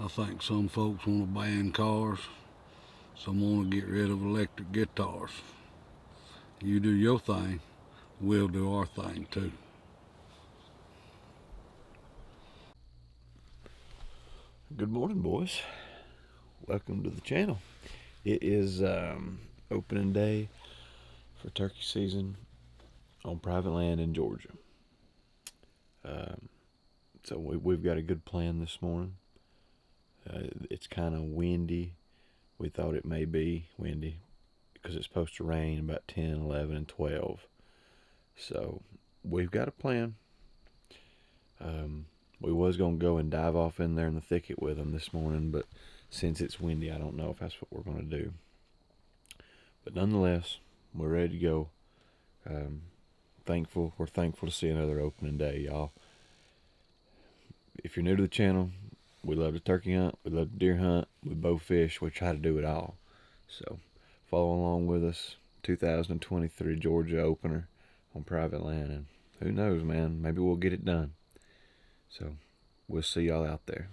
I think some folks want to ban cars, some want to get rid of electric guitars. You do your thing, we'll do our thing too. Good morning, boys. Welcome to the channel. It is opening day for turkey season on private land in Georgia. So we've got a good plan this morning. It's kind of windy. We thought it may be windy because it's supposed to rain about 10, 11, and 12. So we've got a plan. We was going to go and dive off in there in the thicket with them this morning, but since it's windy, I don't know if that's what we're going to do. But nonetheless, we're ready to go. We're thankful to see another opening day, y'all. If you're new to the channel, we love to turkey hunt, we love to deer hunt, we bow fish, we try to do it all. So follow along with us. 2023 Georgia opener on private land, and who knows, man, maybe we'll get it done. So we'll see y'all out there.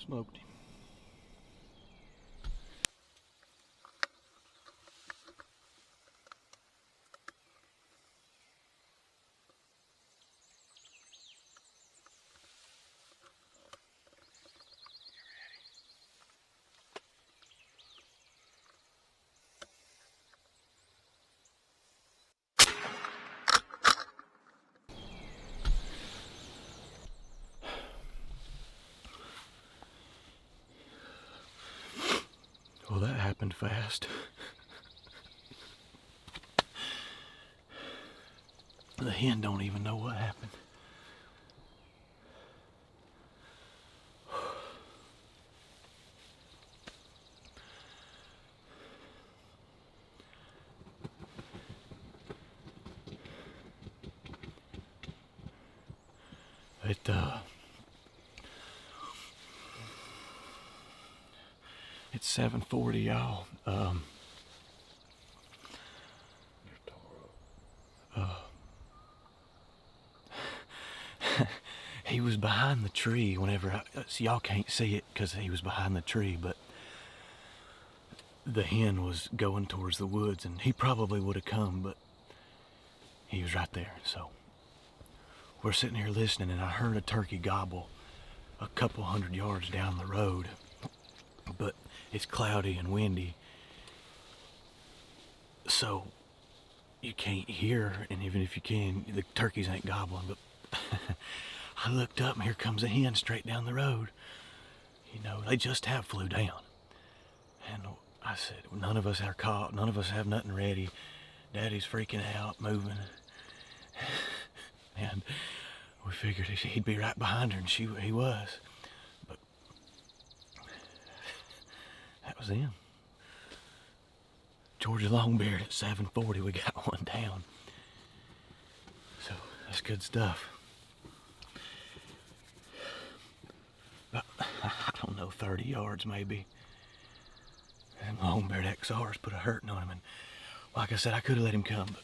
smoked him. Well, that happened fast. The hen don't even know what happened. It's 7:40, y'all. He was behind the tree whenever so y'all can't see it because he was behind the tree, but the hen was going towards the woods, and he probably would have come, but he was right there. So we're sitting here listening, and I heard a turkey gobble a couple 100 yards down the road, but it's cloudy and windy, so you can't hear, and even if you can, the turkeys ain't gobbling. But I looked up, and here comes a hen straight down the road. You know, they just have flew down. And I said, none of us are caught, none of us have nothing ready. Daddy's freaking out, moving. And we figured he'd be right behind her, and he was. But that was him. Georgia Longbeard at 7:40, we got one down. So that's good stuff. About, I don't know, 30 yards maybe. And Longbeard XRs put a hurting on him. And like I said, I could have let him come, but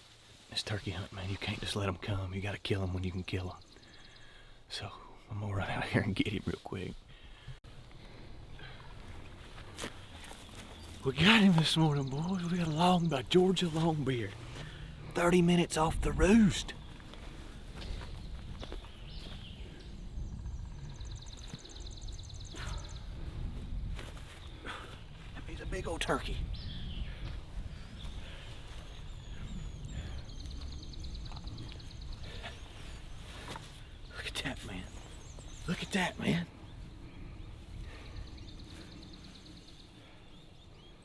it's turkey hunt, man. You can't just let him come. You gotta kill him when you can kill him. So I'm gonna run out here and get him real quick. We got him this morning, boys. We got a Georgia Longbeard. 30 minutes off the roost. He's a big old turkey. Look at that, man. Look at that, man.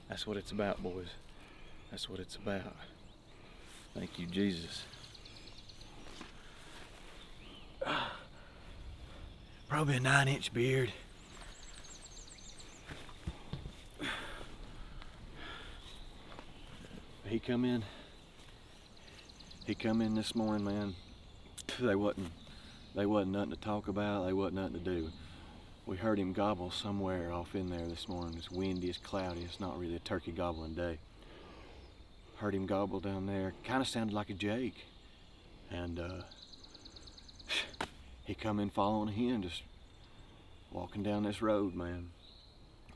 That's what it's about, boys. That's what it's about. Thank you, Jesus. Probably a 9-inch beard. He come in this morning, man. They wasn't nothing to talk about. They wasn't nothing to do. We heard him gobble somewhere off in there this morning. It's windy, it's cloudy. It's not really a turkey gobbling day. Heard him gobble down there. Kind of sounded like a jake. And he come in following a hen, just walking down this road, man.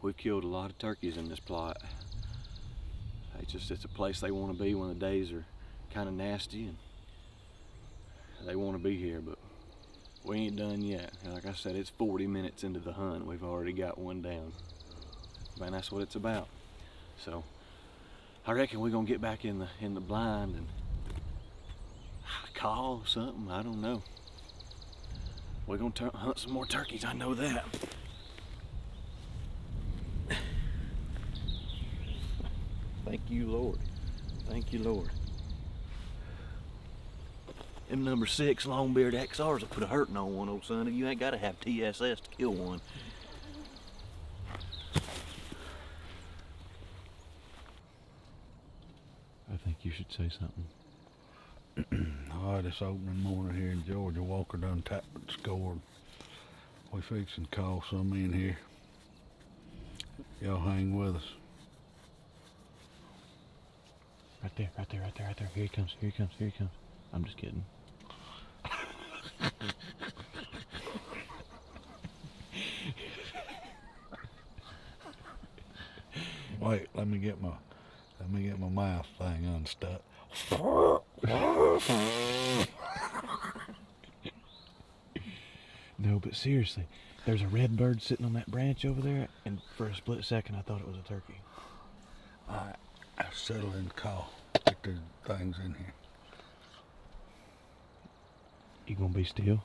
We've killed a lot of turkeys in this plot. It's a place they want to be when the days are kind of nasty, and they want to be here, but we ain't done yet. Like I said, it's 40 minutes into the hunt. We've already got one down. Man, that's what it's about. So I reckon we're gonna get back in the blind and call something. I don't know. We're gonna hunt some more turkeys. I know that. Thank you, Lord. Thank you, Lord. Them number 6 Longbeard XRs will put a hurting on one, old son. You ain't got to have TSS to kill one. I think you should say something. All right, it's opening morning here in Georgia. Walker done tapped and scored. We fixing to call some in here. Y'all hang with us. Right there, right there, right there, right there. Here he comes, here he comes, here he comes. I'm just kidding. Wait, let me get my mouth thing unstuck. No, but seriously, there's a red bird sitting on that branch over there, and for a split second I thought it was a turkey. Alright, I'll settle in the call. Get the things in here. You gonna be still?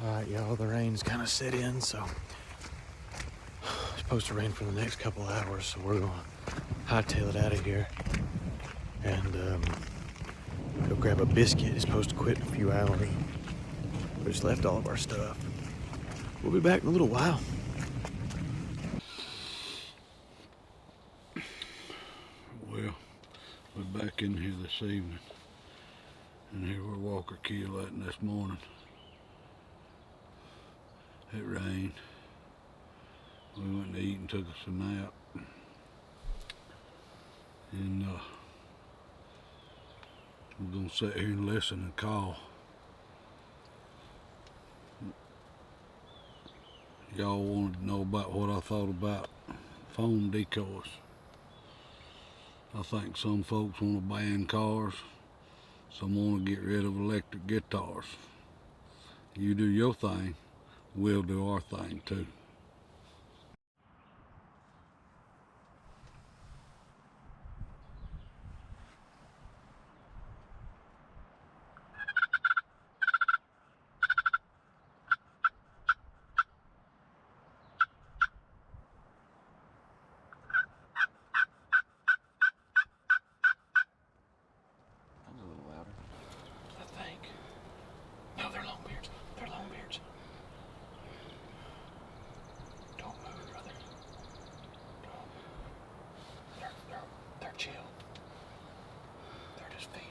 Alright, y'all, the rain's kind of set in, so it's supposed to rain for the next couple hours, so we're gonna hightail it out of here and go grab a biscuit. It's supposed to quit in a few hours. We just left all of our stuff. We'll be back in a little while. Well, we're back in here this evening, and here we're Walker killed this morning. It rained. We went to eat and took us a nap. And we're gonna sit here and listen and call. Y'all wanted to know about what I thought about phone decoys. I think some folks want to ban cars. Some want to get rid of electric guitars. You do your thing. We'll do our thing too. That was a little louder. I think. No, they're longbeards. They're longbeards. Don't move, brother. Don't. They're chill. They're just feeding.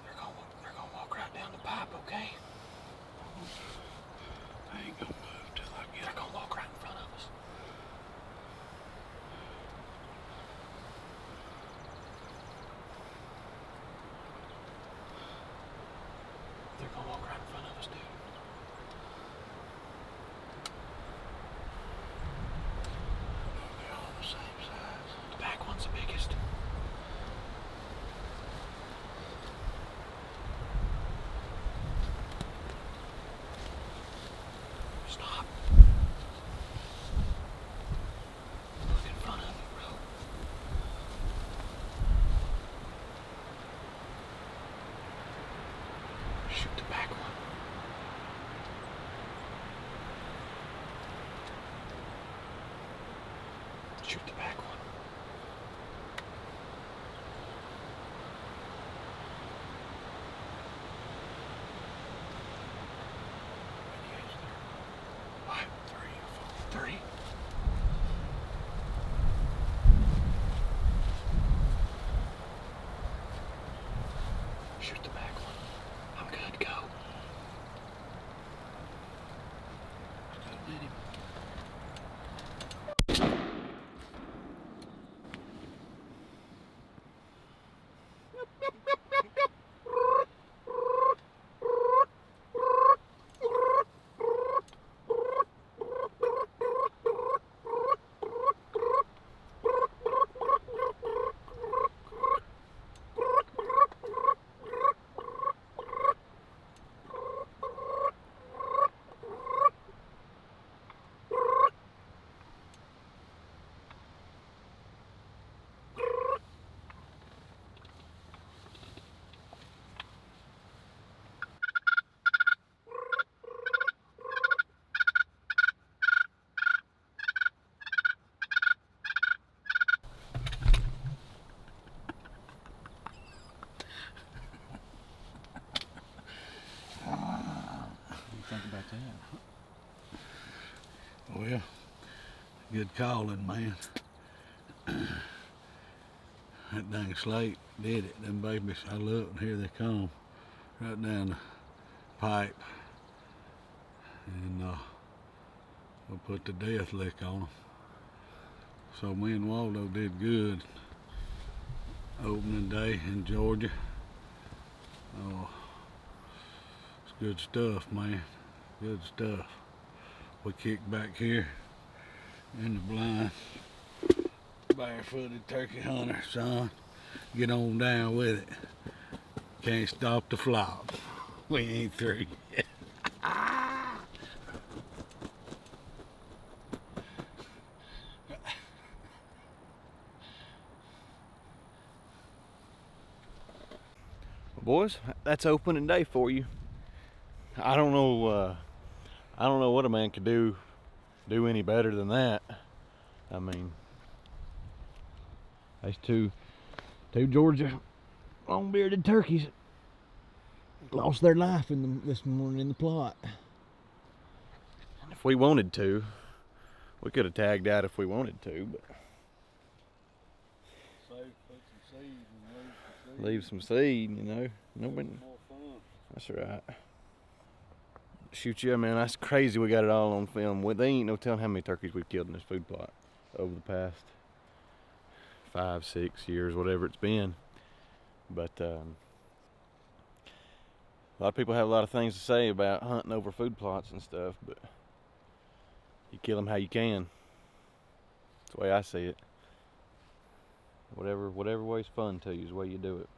They're gonna walk right down the pipe, okay? I ain't gonna move till I get. They're gonna walk right in front of us. They're gonna walk right in front of us, dude. They're all the same size. The back one's the biggest. Stop. Look in front of you, bro. Shoot the back one. Shoot the back one. What? 3 or 4? 3? Shoot the back one. I'm good. Go. Don't hit him. that? Well, good calling, man. That dang slate did it. Them babies, I look and here they come. Right down the pipe. And we'll put the death lick on them. So me and Waldo did good opening day in Georgia. Oh, it's good stuff, man. Good stuff. We kick back here in the blind. Barefooted turkey hunter, son. Get on down with it. Can't stop the flop. We ain't through yet. Boys, that's opening day for you. I don't know what a man could do any better than that. I mean, there's two Georgia long-bearded turkeys lost their life this morning in the plot. If we wanted to, we could have tagged out if we wanted to, but leave some seed, you know. Nobody. That's right. Shoot, yeah, man, that's crazy. We got it all on film. They ain't no telling how many turkeys we've killed in this food plot over the past 5, 6 years, whatever it's been. But a lot of people have a lot of things to say about hunting over food plots and stuff, but you kill them how you can. That's the way I see it. Whatever way's fun to you is the way you do it.